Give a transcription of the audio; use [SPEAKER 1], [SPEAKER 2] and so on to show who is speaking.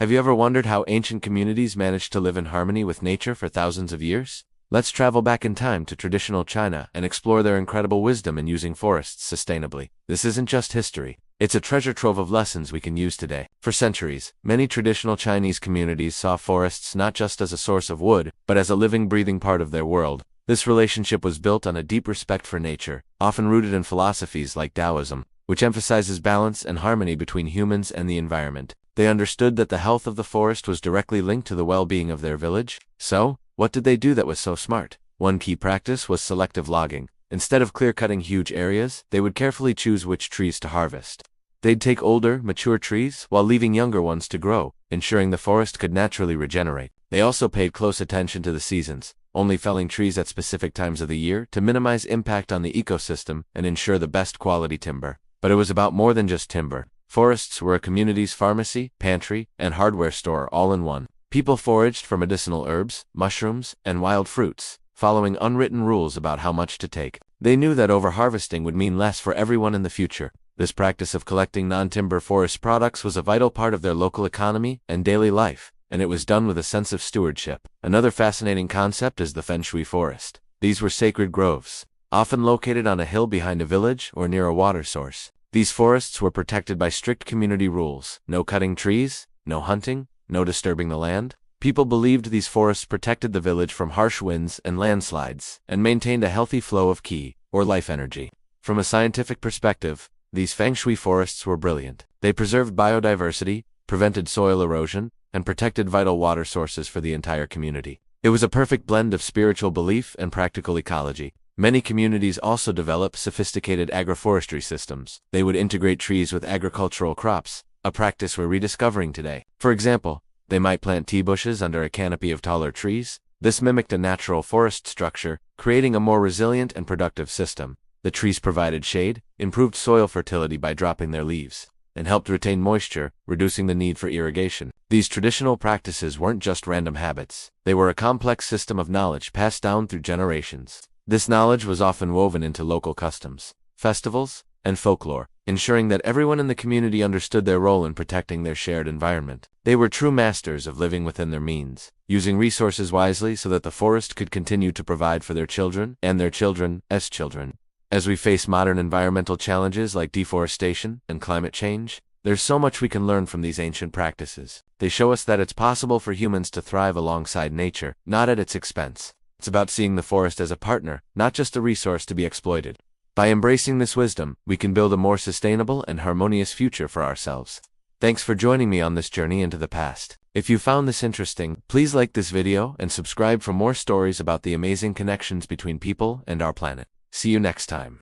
[SPEAKER 1] Have you ever wondered how ancient communities managed to live in harmony with nature for thousands of years? Let's travel back in time to traditional China and explore their incredible wisdom in using forests sustainably. This isn't just history. It's a treasure trove of lessons we can use today. For centuries, many traditional Chinese communities saw forests not just as a source of wood, but as a living, breathing part of their world. This relationship was built on a deep respect for nature, often rooted in philosophies like Taoism, which emphasizes balance and harmony between humans and the environment. They understood that the health of the forest was directly linked to the well-being of their village. So, what did they do that was so smart? One key practice was selective logging. Instead of clear-cutting huge areas, they would carefully choose which trees to harvest. They'd take older, mature trees while leaving younger ones to grow, ensuring the forest could naturally regenerate. They also paid close attention to the seasons, only felling trees at specific times of the year to minimize impact on the ecosystem and ensure the best quality timber. But it was about more than just timber. Forests were a community's pharmacy, pantry, and hardware store all in one. People foraged for medicinal herbs, mushrooms, and wild fruits, following unwritten rules about how much to take. They knew that overharvesting would mean less for everyone in the future. This practice of collecting non-timber forest products was a vital part of their local economy and daily life, and it was done with a sense of stewardship. Another fascinating concept is the Feng Shui forest. These were sacred groves, often located on a hill behind a village or near a water source. These forests were protected by strict community rules: no cutting trees, no hunting, no disturbing the land. People believed these forests protected the village from harsh winds and landslides, and maintained a healthy flow of qi, or life energy. From a scientific perspective, these Feng Shui forests were brilliant. They preserved biodiversity, prevented soil erosion, and protected vital water sources for the entire community. It was a perfect blend of spiritual belief and practical ecology. Many communities also developed sophisticated agroforestry systems. They would integrate trees with agricultural crops, a practice we're rediscovering today. For example, they might plant tea bushes under a canopy of taller trees. This mimicked a natural forest structure, creating a more resilient and productive system. The trees provided shade, improved soil fertility by dropping their leaves, and helped retain moisture, reducing the need for irrigation. These traditional practices weren't just random habits. They were a complex system of knowledge passed down through generations. This knowledge was often woven into local customs, festivals, and folklore, ensuring that everyone in the community understood their role in protecting their shared environment. They were true masters of living within their means, using resources wisely so that the forest could continue to provide for their children and their children's children. As we face modern environmental challenges like deforestation and climate change, there's so much we can learn from these ancient practices. They show us that it's possible for humans to thrive alongside nature, not at its expense. It's about seeing the forest as a partner, not just a resource to be exploited. By embracing this wisdom, we can build a more sustainable and harmonious future for ourselves. Thanks for joining me on this journey into the past. If you found this interesting, please like this video and subscribe for more stories about the amazing connections between people and our planet. See you next time.